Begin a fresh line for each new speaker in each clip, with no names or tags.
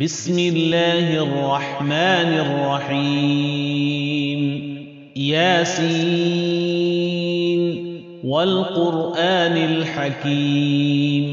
بسم الله الرحمن الرحيم ياسين والقرآن الحكيم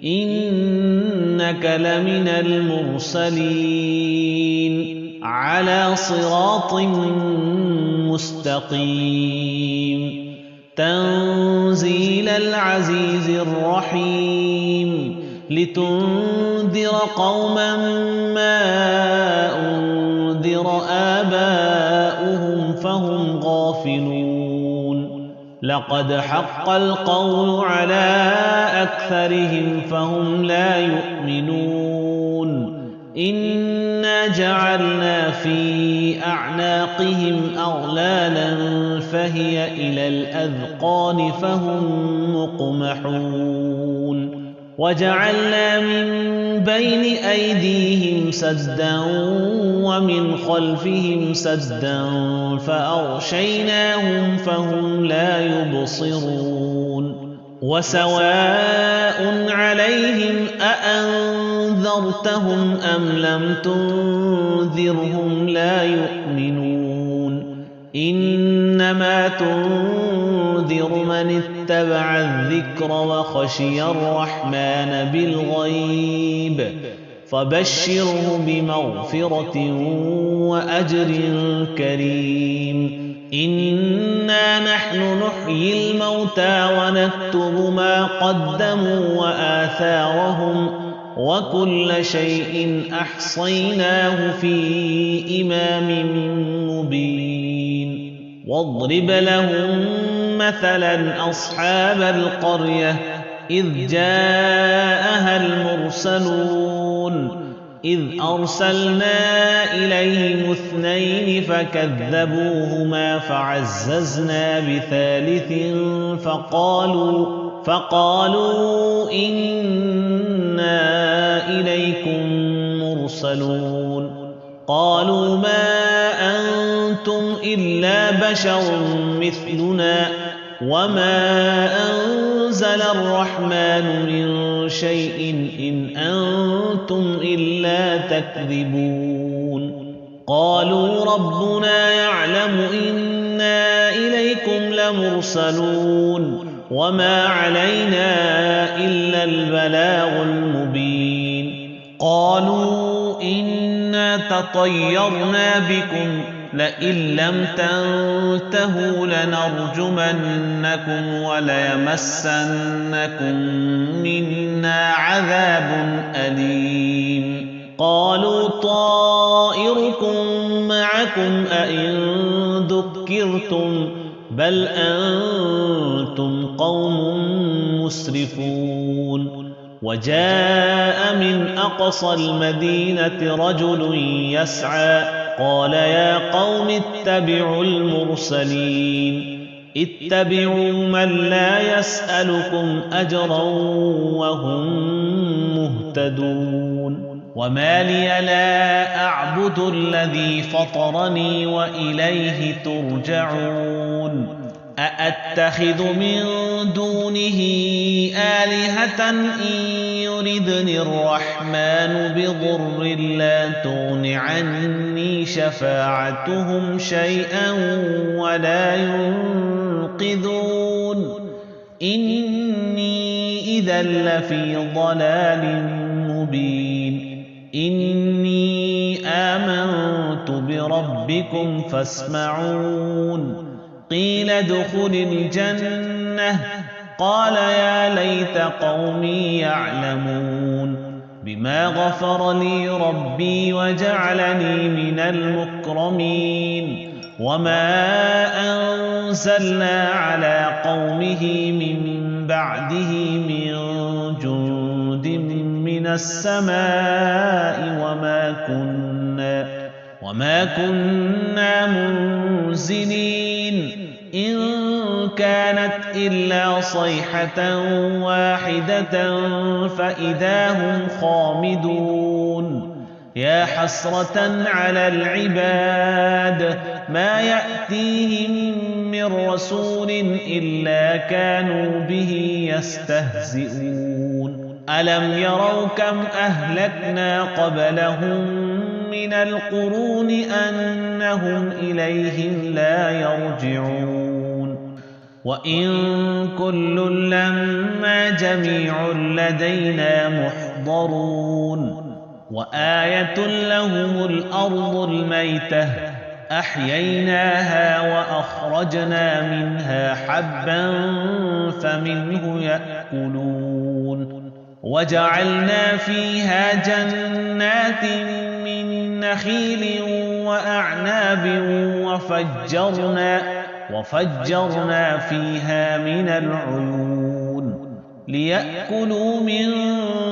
إنك لمن المرسلين على صراط مستقيم تنزيل العزيز الرحيم لتنذر قوما ما أنذر آباؤهم فهم غافلون لقد حق القول على أكثرهم فهم لا يؤمنون إنا جعلنا في أعناقهم أغلالا فهي إلى الأذقان فهم مقمحون وجعلنا من بين أيديهم سدا ومن خلفهم سدا فأغشيناهم فهم لا يبصرون وسواء عليهم أأنذرتهم أم لم تنذرهم لا يؤمنون إنما تنذر من اتبع الذكر وخشي الرحمن بالغيب فبشره بمغفرة وأجر كريم إنا نحن نحيي الموتى ونكتب ما قدموا وآثارهم وكل شيء أحصيناه في إمام مبين واضرب لهم مثلا أصحاب القرية إذ جاءها المرسلون إذ أرسلنا إليهم اثنين فكذبوهما فعززنا بثالث فقالوا إنا إليكم مرسلون قالوا ما أنتم إلا بشر مثلنا وما أنزل الرحمن من شيء إن أنتم إلا تكذبون قالوا ربنا يعلم إنا إليكم لمرسلون وما علينا إلا البلاغ المبين قالوا إنا تطيرنا بكم لئن لم تنتهوا لنرجمنكم وليمسنكم منا عذاب أليم قالوا طائركم معكم أئن ذكرتم بل أنتم قوم مسرفون وجاء من أقصى المدينة رجل يسعى قال يا قوم اتبعوا المرسلين اتبعوا من لا يسألكم أجرا وهم مهتدون وما لي لا أعبد الذي فطرني وإليه ترجعون أأتخذ من دونه آلهة إن يردني الرحمن بضر لا تغن عني شفاعتهم شيئا ولا ينقذون إني إذا لفي ضلال مبين إني آمنت بربكم فاسمعون قيل ادخل الجنة قال يا ليت قومي يعلمون بما غفر لي ربي وجعلني من المكرمين وما أنزلنا على قومه من بعده من جند من السماء وما كنا منزلين إن كانت إلا صيحة واحدة فإذا هم خامدون يا حسرة على العباد ما يأتيهم من رسول إلا كانوا به يستهزئون ألم يروا كم أهلكنا قبلهم من القرون أنهم إليهم لا يرجعون وإن كل لما جميع لدينا محضرون وآية لهم الأرض الميتة أحييناها وأخرجنا منها حبا فمنه يأكلون وجعلنا فيها جنات من نخيل وأعناب وفجرنا فيها من العيون ليأكلوا من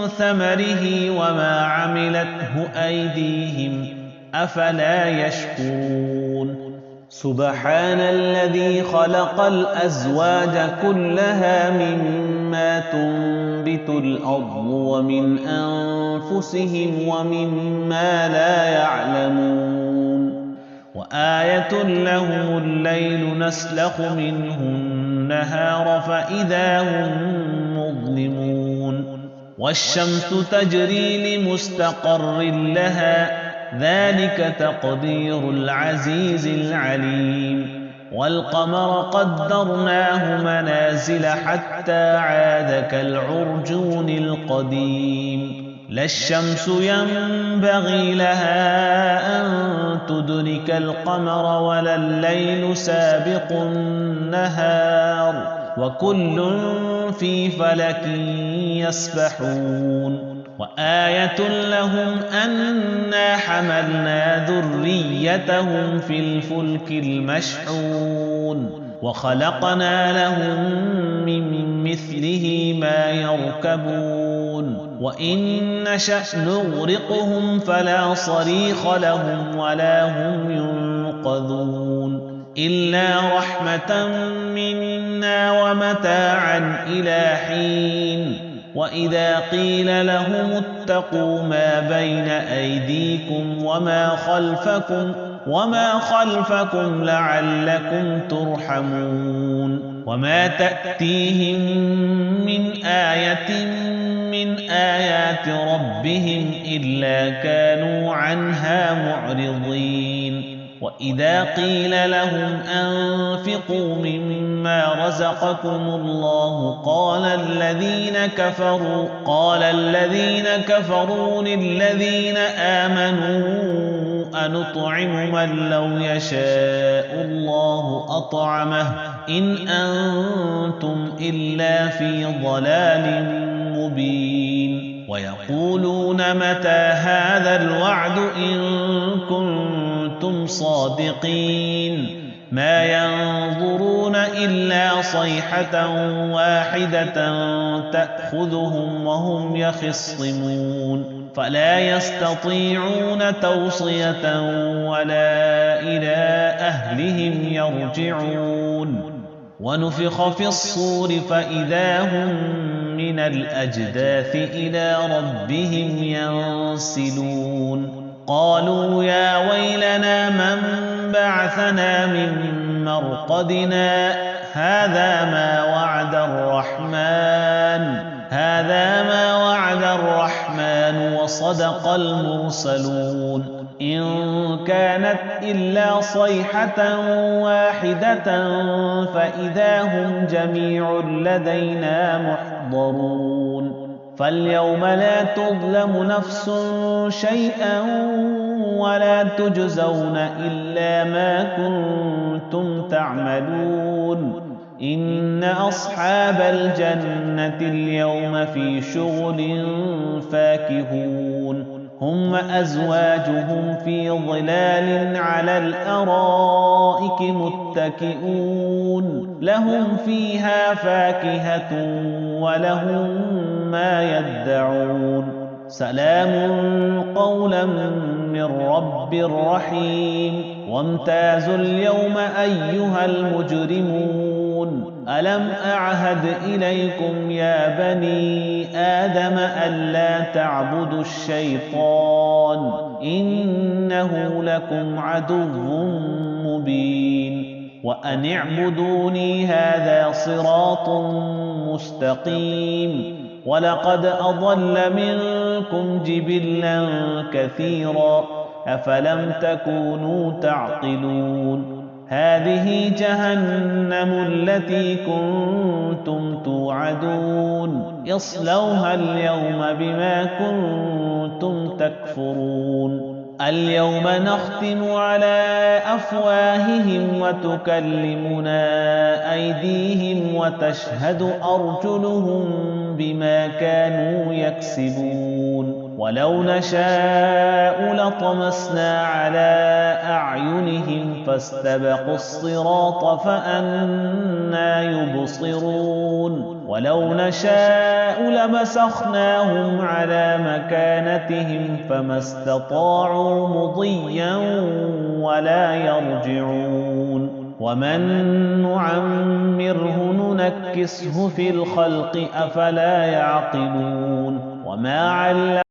ثمره وما عملته أيديهم أفلا يشكرون سبحان الذي خلق الأزواج كلها مما تنبت الأرض ومن أنفسهم ومما لا يعلمون وآية لهم الليل نسلخ منه النهار فإذا هم مظلمون والشمس تجري لمستقر لها ذلك تقدير العزيز العليم والقمر قدرناه منازل حتى عاد كالعرجون القديم لا الشمس ينبغي لها أن تدرك القمر ولا الليل سابق النهار وكل في فلك يسبحون وآية لهم أنا حملنا ذريتهم في الفلك المشحون وخلقنا لهم من مثله ما يركبون وإن نشأ نغرقهم فلا صريخ لهم ولا هم ينقذون إلا رحمة منا ومتاعا إلى حين وإذا قيل لهم اتقوا ما بين أيديكم وما خلفكم لعلكم ترحمون وما تأتيهم من آية من آيات ربهم إلا كانوا عنها معرضين وإذا قيل لهم أنفقوا مما رزقكم الله قال الذين كفروا للذين آمنوا أنطعم من لو يشاء الله أطعمه إن أنتم إلا في ضلال مبين ويقولون متى هذا الوعد إن كنتم صادقين ما ينظرون إلا صيحة واحدة تأخذهم وهم يخصمون فلا يستطيعون توصية ولا إلى أهلهم يرجعون ونفخ في الصور فإذا هم من الأجداث إلى ربهم ينسلون قالوا يا ويلنا من بعثنا من مرقدنا هذا ما وعد الرحمن وصدق المرسلون إن كانت إلا صيحة واحدة فإذا هم جميع لدينا محضرون فاليوم لا تظلم نفس شيئا ولا تجزون إلا ما كنتم تعملون إن أصحاب الجنة اليوم في شغل فاكهون هم أزواجهم في ظلال على الأرائك متكئون لهم فيها فاكهة ولهم ما يدعون سلام قولا من رب رحيم وامتازوا اليوم أيها المجرمون ألم أعهد إليكم يا بني آدم ألا تعبدوا الشيطان إنه لكم عدو مبين وأن اعبدوني هذا صراط مستقيم ولقد أضل منكم جبلا كثيرا أفلم تكونوا تعقلون هذه جهنم التي كنتم توعدون اصلوها اليوم بما كنتم تكفرون اليوم نختم على أفواههم وتكلمنا أيديهم وتشهد أرجلهم بما كانوا يكسبون ولو نشاء لطمسنا على أعينهم فاستبقوا الصراط فأنى يبصرون ولو نشاء لمسخناهم على مكانتهم فما استطاعوا مضيا ولا يرجعون ومن نعمره ننكسه في الخلق أفلا يعقلون وما علم